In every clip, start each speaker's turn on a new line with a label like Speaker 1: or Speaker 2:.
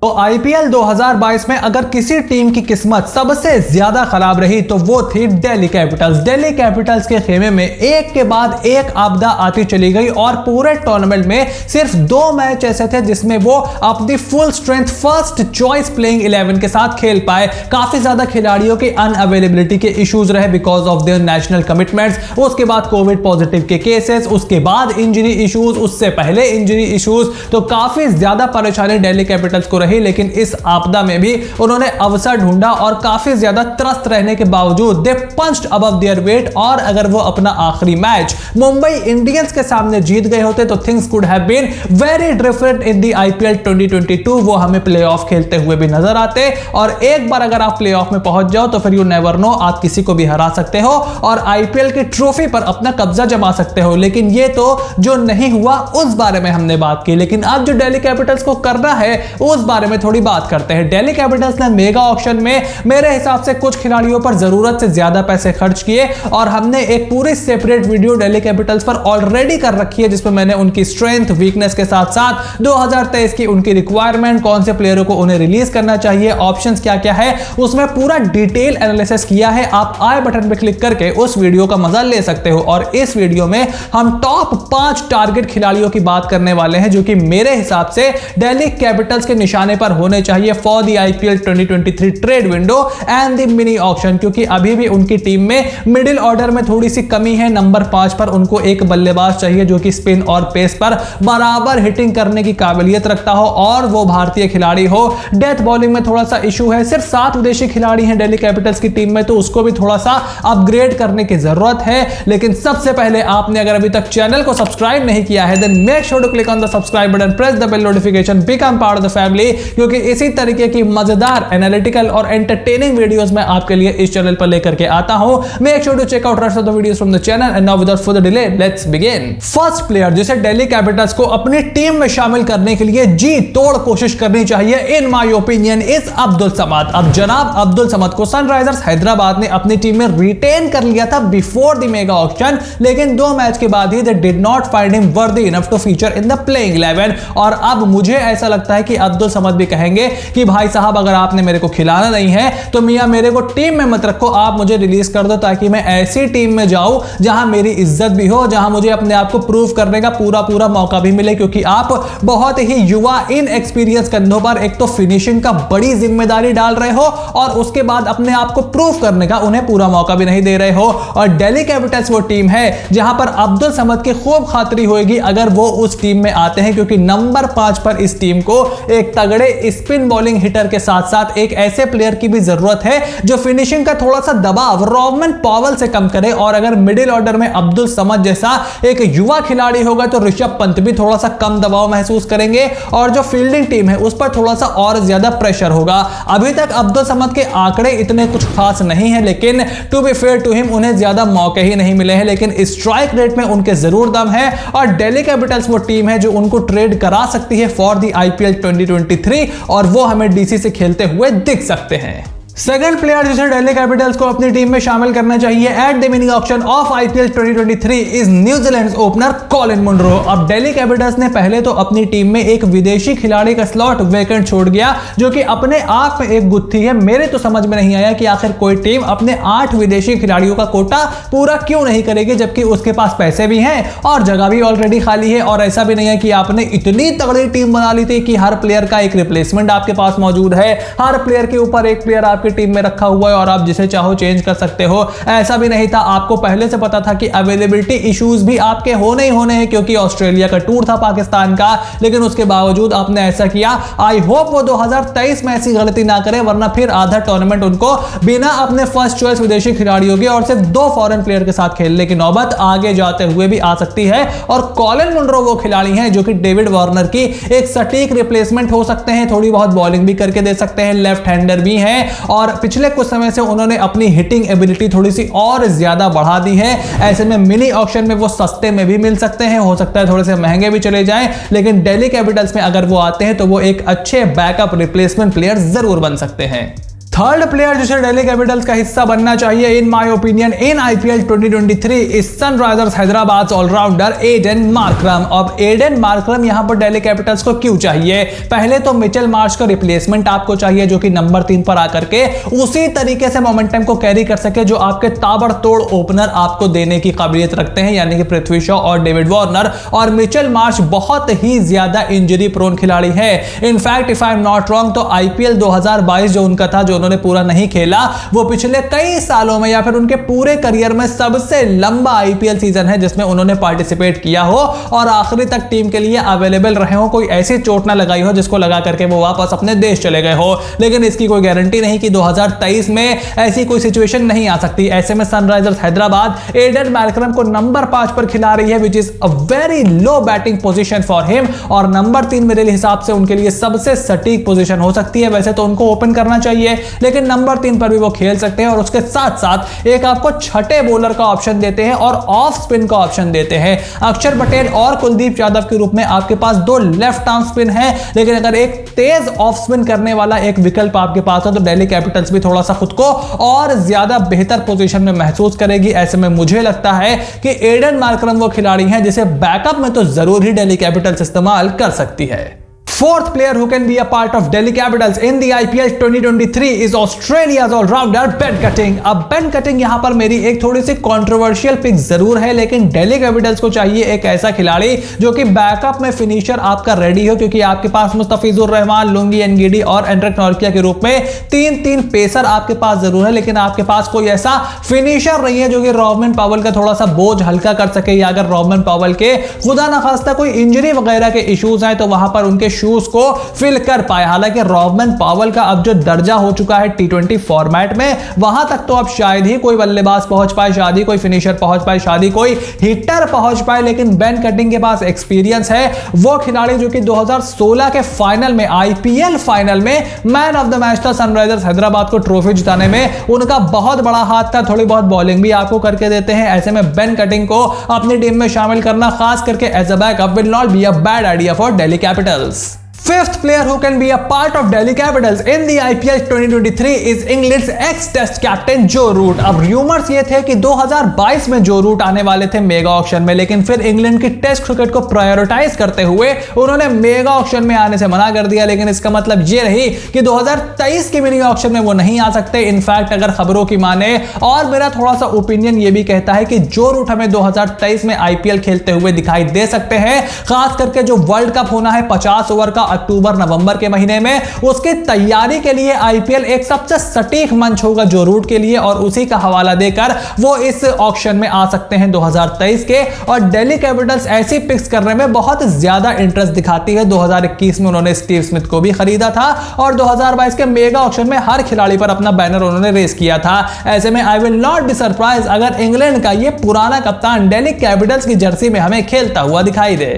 Speaker 1: तो आईपीएल 2022 में अगर किसी टीम की किस्मत सबसे ज्यादा खराब रही तो वो थी दिल्ली कैपिटल्स। दिल्ली कैपिटल्स के खेमे में एक के बाद एक आपदा आती चली गई और पूरे टूर्नामेंट में सिर्फ 2 मैच ऐसे थे जिसमें वो अपनी full strength first choice playing 11 के साथ खेल पाए। काफी ज्यादा खिलाड़ियों की अनअवेलेबिलिटी के इश्यूज रहे because of their national commitments. उसके बाद कोविड पॉजिटिव के केसेस, उसके बाद इंजरी इश्यूज, उससे पहले इंजरी इश्यूज, तो काफी ज्यादा परेशानी दिल्ली कैपिटल्स को रही। लेकिन इस आपदा में भी उन्होंने अवसर ढूंढा और काफी ज्यादा त्रस्त रहने के बावजूद दे पंच्ड अबव देयर वेट। और अगर वो अपना आखिरी मैच मुंबई इंडियंस के सामने जीत गए होते तो things could have been very different in the IPL 2022। वो हमें प्लेऑफ खेलते हुए भी नजर आते और एक बार अगर आप प्लेऑफ में पहुंच जाओ तो फिर यू नेवर नो, आप किसी को भी हरा सकते हो और आईपीएल की ट्रॉफी पर अपना कब्जा जमा सकते हो। लेकिन ये तो जो नहीं हुआ उस बारे में हमने बात की। लेकिन अब जो दिल्ली कैपिटल्स को करना है उस बारे में थोड़ी बात करते हैं। दिल्ली कैपिटल्स ने मेगा ऑक्शन में मेरे हिसाब से कुछ खिलाड़ियों पर जरूरत से ज्यादा पैसे खर्च किए और हमने एक पूरी सेपरेट वीडियो दिल्ली कैपिटल्स पर ऑलरेडी कर रखी है जिसमें मैंने उनकी स्ट्रेंथ, वीकनेस के साथ साथ 2023 की उनकी रिक्वायरमेंट, कौन से प्लेयरों को उन्हें रिलीज करना चाहिए, ऑप्शंस क्या क्या है, उसमें पूरा डिटेल एनालिसिस किया है। आप आई बटन पर क्लिक करके उस वीडियो का मजा ले सकते हो। और इस वीडियो में हम टॉप 5 टारगेट खिलाड़ियों की बात करने वाले हैं जो कि मेरे हिसाब से दिल्ली कैपिटल्स के निशाने पर होने चाहिए for the IPL 2023 trade window and the mini auction. क्योंकि अभी भी उनकी टीम में मिडिल ऑर्डर में थोड़ी सी कमी है। नंबर 5 पर उनको एक बल्लेबाज चाहिए जो कि स्पिन और पेस पर बराबर हिटिंग करने की काबिलियत रखता हो और वो भारतीय खिलाड़ी हो। डेथ बॉलिंग में थोड़ा सा इशू है। सिर्फ 7 विदेशी खिलाड़ी हैं दिल्ली कैपिटल्स की टीम में, तो उसको भी थोड़ा सा अपग्रेड करने की जरूरत है। लेकिन सबसे पहले आपने अगर अभी तक चैनल को सब्सक्राइब नहीं किया है then make sure to click on the subscribe button, press the bell notification, become part of the family. क्योंकि इसी तरीके की मजेदार एनालिटिकल और एंटरटेनिंग वीडियोस मैं आपके लिए इस चैनल पर लेकर के आता हूं। Make sure to check out rest of the videos from the channel and now without further delay let's begin. First player जिसे दिल्ली कैपिटल्स को अपनी टीम में शामिल करने के लिए जी तोड़ कोशिश करनी चाहिए in my opinion is Abdul Samad. अब जनाब अब्दुल समद को सनराइजर्स हैदराबाद ने अपनी टीम में रिटेन कर लिया था बिफोर द मेगा ऑक्शन, लेकिन 2 मैच के बाद ही they did not find him worthy enough to feature in the playing 11। और अब मुझे ऐसा लगता है कि अब्दुल समद भी कहेंगे कि भाई साहब अगर आपने मेरे को खिलाना नहीं है तो मियां मेरे को टीम में मत रखो, आप मुझे रिलीज कर दो ताकि मैं ऐसी टीम में जाऊं जहां मेरी इज्जत भी हो, जहां मुझे अपने आप को प्रूव करने का पूरा मौका भी मिले। क्योंकि आप बहुत ही युवा इन एक्सपीरियंस कंधों पर एक तो फिनिशिंग का बड़ी जिम्मेदारी डाल रहे हो और उसके बाद अपने आप को प्रूव करने का उन्हें पूरा मौका भी नहीं दे रहे हो। और दिल्ली कैपिटल्स वो टीम है जहां पर अब्दुल समद की खूब खातिरी होगी अगर वो उस टीम में आते हैं। क्योंकि नंबर 5 पर इस टीम को एक तगड़े स्पिन बॉलिंग हिटर के साथ साथ एक ऐसे प्लेयर की भी जरूरत है जो फिनिशिंग का थोड़ा सा दबाव रॉबमन पॉवेल से कम करे। और अगर मिडिल ऑर्डर में अब्दुल समद जैसा एक युवा खिलाड़ी होगा तो ऋषभ पंत भी थोड़ा सा कम दबाव महसूस करेंगे और जो फील्डिंग टीम है उस पर थोड़ा सा और ज्यादा प्रेशर होगा। अभी तक अब्दुल समद के आंकड़े इतने कुछ खास नहीं है, लेकिन to be fair to him उन्हें ज्यादा मौके ही नहीं मिले हैं। लेकिन स्ट्राइक रेट में उनके जरूर दम है और दिल्ली कैपिटल्स वो टीम है जो उनको ट्रेड करा सकती है फॉर द आईपीएल 2023 और वो हमें डीसी से खेलते हुए दिख सकते हैं। सेकंड प्लेयर जिसे दिल्ली कैपिटल्स को अपनी टीम में शामिल करना चाहिए at the mini auction of IPL 2023 is New Zealand opener Colin Munro. अब दिल्ली कैपिटल्स ने पहले तो अपनी टीम में एक विदेशी खिलाड़ी का स्लॉट वेकेंट छोड़ दिया जो कि अपने आप में एक गुत्थी है। मेरे तो समझ में नहीं आया कि आखिर कोई टीम अपने 8 विदेशी खिलाड़ियों का कोटा पूरा क्यों नहीं करेगी जबकि उसके पास पैसे भी हैं और जगह भी ऑलरेडी खाली है। और ऐसा भी नहीं है कि आपने इतनी तगड़ी टीम बना ली थी कि हर प्लेयर का एक रिप्लेसमेंट आपके पास मौजूद है, हर प्लेयर के ऊपर एक प्लेयर आपके टीम में रखा हुआ है और आप जिसे चाहो चेंज कर सकते हो। ऐसा भी नहीं था। आपको पहले से पता था कि अवेलेबिलिटी इश्यूज भी आपके होने ही होने हैं क्योंकि ऑस्ट्रेलिया का टूर था पाकिस्तान का, लेकिन उसके बावजूद आपने ऐसा किया। आई होप वो 2023 में ऐसी गलती ना करे वरना फिर आधा टूर्नामेंट उनको बिना अपने फर्स्ट चॉइस विदेशी खिलाड़ियों के और सिर्फ 2 फॉरेन प्लेयर के साथ खेलने की नौबत आगे जाते हुए भी आ सकती है। और कॉलिन मुनरो वो खिलाड़ी हैं जो कि डेविड वार्नर की एक सटीक रिप्लेसमेंट हो सकते हैं, थोड़ी बहुत बॉलिंग भी करके दे सकते हैं, लेफ्ट हैंडर भी हैं और पिछले कुछ समय से उन्होंने अपनी हिटिंग एबिलिटी थोड़ी सी और ज्यादा बढ़ा दी है। ऐसे में मिनी ऑक्शन में वो सस्ते में भी मिल सकते हैं, हो सकता है थोड़े से महंगे भी चले जाएं, लेकिन दिल्ली कैपिटल्स में अगर वो आते हैं तो वो एक अच्छे बैकअप रिप्लेसमेंट प्लेयर जरूर बन सकते हैं। थर्ड प्लेयर जिसे दिल्ली कैपिटल्स का हिस्सा बनना चाहिए in my opinion in IPL 2023 is Sunrisers Hyderabad all rounder Aiden Markram. अब एडन मार्करम यहां पर दिल्ली कैपिटल्स को क्यों चाहिए? पहले तो मिचेल मार्श का रिप्लेसमेंट आपको चाहिए जो कि नंबर 3 पर आकर के उसी तरीके से मोमेंटम को कैरी कर सके जो आपके ताबड़तोड़ ओपनर आपको देने की काबिलियत रखते हैं, यानी कि पृथ्वी शॉ और डेविड वार्नर। और मिचेल मार्श बहुत ही ज्यादा इंजरी प्रोन खिलाड़ी है। In fact if I am not wrong तो आईपीएल 2022 जो उनका था, जो उन्होंने पूरा नहीं खेला, वो पिछले कई सालों में या फिर उनके पूरे करियर में सबसे लंबा आईपीएल सीजन है जिसमें उन्होंने पार्टिसिपेट किया हो और आखिरी तक टीम के लिए अवेलेबल रहे हो। कोई ऐसी चोट ना लगाई हो जिसको लगा करके वो वापस अपने देश चले गए हो, लेकिन इसकी कोई गारंटी नहीं कि 2023 में ऐसी कोई सिचुएशन नहीं आ सकती। ऐसे में सनराइजर्स हैदराबाद एडन मार्करम को नंबर 5 पर खिला रही है, which is a very low batting position for him. और नंबर 3 मेरे हिसाब से उनके लिए सबसे सटीक पोजीशन हो सकती है। वैसे तो उनको ओपन करना चाहिए, लेकिन नंबर 3 पर भी वो खेल सकते हैं। और उसके साथ साथ एक आपको छठे बॉलर का ऑप्शन देते हैं और ऑफ स्पिन का ऑप्शन देते हैं। अक्षर पटेल और कुलदीप यादव के रूप में आपके पास 2 लेफ्ट आर्म स्पिन है, लेकिन अगर एक तेज ऑफ स्पिन करने वाला एक विकल्प आपके पास है तो दिल्ली कैपिटल्स भी थोड़ा सा खुद को और ज्यादा बेहतर पोजीशन में महसूस करेगी। ऐसे में मुझे लगता है कि एडन मार्करम वो खिलाड़ी हैं जिसे बैकअप में तो जरूर ही दिल्ली कैपिटल्स इस्तेमाल कर सकती है। Fourth player who can be a part of Delhi Capitals in the IPL 2023 is Australia's all-rounder Ben Cutting। अब Ben Cutting यहां पर मेरी एक थोड़ी सी कंट्रोवर्शियल पिक जरूर है, लेकिन दिल्ली कैपिटल्स को चाहिए एक ऐसा खिलाड़ी जो कि बैकअप में फिनिशर आपका रेडी हो, क्योंकि आपके पास मुस्तफिजुर रहमान, लुंगी एनगिडी और एंड्रिक नॉर्किया के रूप में 3 पेसर आपके पास जरूर है, लेकिन आपके पास कोई ऐसा फिनिशर नहीं है जो कि रॉबमन पावेल का थोड़ा सा बोझ हल्का कर सके। या अगर रॉबमन पावेल के खुदा ना खास्ता कोई इंजरी वगैरह के इश्यूज हैं तो वहां पर उनके उसको फिल कर पाए। हालांकि रॉबमन पावेल का अब जो दर्जा हो चुका है टी20 फॉर्मेट में, वहां तक तो अब शायद ही कोई बल्लेबाज पहुंच पाए, शायद ही कोई फिनिशर पहुंच पाए, शायद ही कोई हिटर पहुंच पाए, लेकिन बेन कटिंग के पास एक्सपीरियंस है। वो खिलाड़ी जो कि 2016 के फाइनल में, आईपीएल फाइनल में मैन ऑफ द मैच था, सनराइजर्स हैदराबाद को ट्रॉफी जिताने में उनका बहुत बड़ा हाथ था। थोड़ी बहुत बॉलिंग भी आपको करके देते हैं। ऐसे में बेन कटिंग को अपनी टीम में शामिल करना, खास करके as a backup, will not be a bad idea for Delhi Capitals. Fifth player who can be a part of Delhi Capitals in the IPL 2023 is England's ex-Test captain Joe Root। अब rumours ये थे कि 2022 में जो root आने वाले थे mega auction में, लेकिन फिर इंग्लैंड की टेस्ट क्रिकेट को प्रायोरिटाइज करते हुए उन्होंने मेगा ऑक्शन में आने से मना कर दिया। लेकिन इसका मतलब ये रही कि 2023 के मिनी ऑक्शन में वो नहीं आ सकते। इनफैक्ट अगर खबरों की माने, और मेरा थोड़ा सा ओपिनियन ये भी कहता है कि जो रूट हमें 2023 में आईपीएल खेलते हुए दिखाई दे सकते हैं, खास करके जो वर्ल्ड कप होना है 50 ओवर का अक्टूबर नवंबर के महीने में, उसकी तैयारी के लिए आईपीएल एक सबसे सटीक मंच होगा जो रूट के लिए, और उसी का हवाला देकर वो इस ऑक्शन में आ सकते हैं 2023 के। और दिल्ली कैपिटल्स ऐसी पिक्स करने में बहुत ज्यादा इंटरेस्ट दिखाती है। 2021 में उन्होंने स्टीव स्मिथ को भी खरीदा था और 2022 के मेगा ऑक्शन में हर खिलाड़ी पर अपना बैनर उन्होंने रेस किया था। ऐसे में I will not be surprise अगर इंग्लैंड का ये पुराना कप्तान दिल्ली कैपिटल्स की जर्सी में हमें खेलता हुआ दिखाई दे।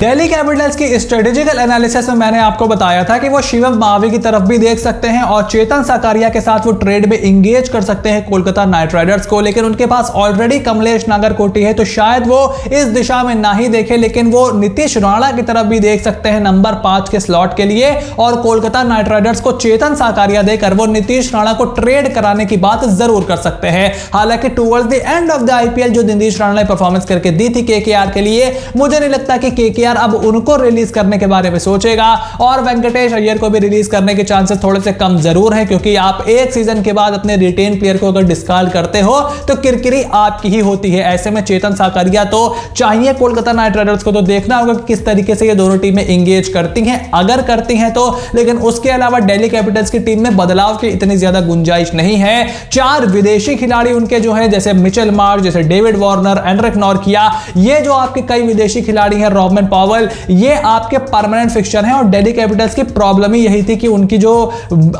Speaker 1: दिल्ली कैपिटल्स की स्ट्रेटेजिकल एनालिसिस में मैंने आपको बताया था कि वो शिवम मावी की तरफ भी देख सकते हैं और चेतन साकारिया के साथ वो ट्रेड में इंगेज कर सकते हैं कोलकाता नाइट राइडर्स को, लेकिन उनके पास ऑलरेडी कमलेश नागरकोटी है तो शायद वो इस दिशा में ना ही देखे, लेकिन वो नीतीश राणा की तरफ भी देख सकते हैं नंबर 5 के स्लॉट के लिए। और कोलकाता नाइट राइडर्स को चेतन साकारिया देकर वो नीतीश राणा को ट्रेड कराने की बात जरूर कर सकते हैं। हालांकि towards the end of the IPL जो नीतीश राणा ने परफॉर्मेंस करके दी थी केकेआर के लिए, मुझे नहीं लगता कि केकेआर अब उनको रिलीज करने के बारे में सोचेगा। और वेंकटेश अय्यर को भी रिलीज करने के चांसेस थोड़े से कम जरूर हैं, क्योंकि आप एक सीजन के बाद अपने रिटेन प्लेयर को अगर डिस्कार्ड करते हो तो किरकिरी आपकी ही होती है। ऐसे में चेतन साकारिया तो चाहिए कोलकाता नाइट राइडर्स को, तो देखना होगा कि किस तरीके से ये दोनों टीमें एंगेज करती हैं, अगर करती हैं तो। लेकिन उसके अलावा दिल्ली कैपिटल्स की टीम में बदलाव की इतनी ज्यादा गुंजाइश नहीं है। 4 विदेशी खिलाड़ी उनके जो है, जैसे मिचेल मार्श, जैसे डेविड वार्नर, एंड्रिक नॉर्किया, ये जो आपके कई विदेशी खिलाड़ी हैं, रॉबमन पावेल, ये आपके परमानेंट फिक्सचर हैं। और दिल्ली कैपिटल्स की प्रॉब्लम ही यही थी कि उनकी जो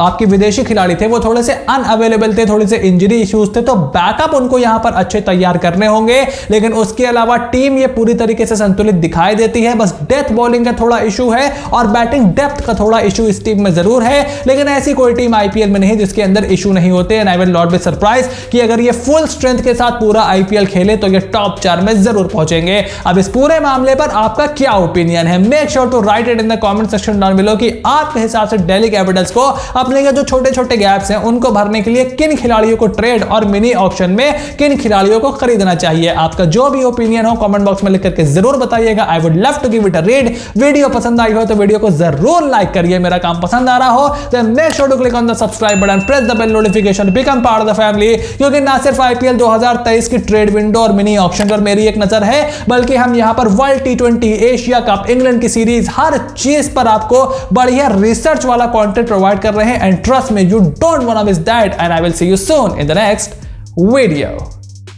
Speaker 1: आपके विदेशी खिलाड़ी थे वो थोड़े से अनअवेलेबल थे, थोड़े से इंजरी इश्यूज थे, तो बैकअप उनको यहां पर अच्छे तैयार करने होंगे। लेकिन उसके अलावा टीम ये पूरी तरीके से संतुलित दिखाई देती है। बस डेथ बॉलिंग का थोड़ा इशू है और बैटिंग डेप्थ का थोड़ा इशू इस टीम में जरूर है, लेकिन ऐसी कोई टीम आईपीएल में नहीं जिसके अंदर इशू नहीं होते। And I will not be surprise कि अगर ये फुल स्ट्रेंथ के साथ पूरा आईपीएल खेले तो ये टॉप 4 में जरूर पहुंचेंगे। अब इस पूरे मामले पर आपका क्या क्या ओपिनियन है। Make sure to write it in the comment section down below कि आपके हिसाब से दिल्ली कैपिटल्स को अपने जो छोटे छोटे गैप्स हैं उनको भरने के लिए किन खिलाड़ियों को ट्रेड और मिनी ऑक्शन में किन खिलाड़ियों को खरीदना चाहिए। आपका जो भी ओपिनियन हो कमेंट बॉक्स में लिख करके जरूर बताइएगा। I would love to give it a read. Video पसंद आई हो तो वीडियो को जरूर लाइक करिए। मेरा काम पसंद आ रहा हो तो make sure to click on the subscribe button, press the bell notification, become part of the family. क्योंकि ना सिर्फ आईपीएल 2023 की ट्रेड विंडो और मिनी ऑक्शन पर मेरी एक नजर है, बल्कि हम यहां पर वर्ल्ड टी20, एशिया कप, इंग्लैंड की सीरीज, हर चीज पर आपको बढ़िया रिसर्च वाला कंटेंट प्रोवाइड कर रहे हैं। And trust me, you don't want to miss that. And I will see you soon in the next video.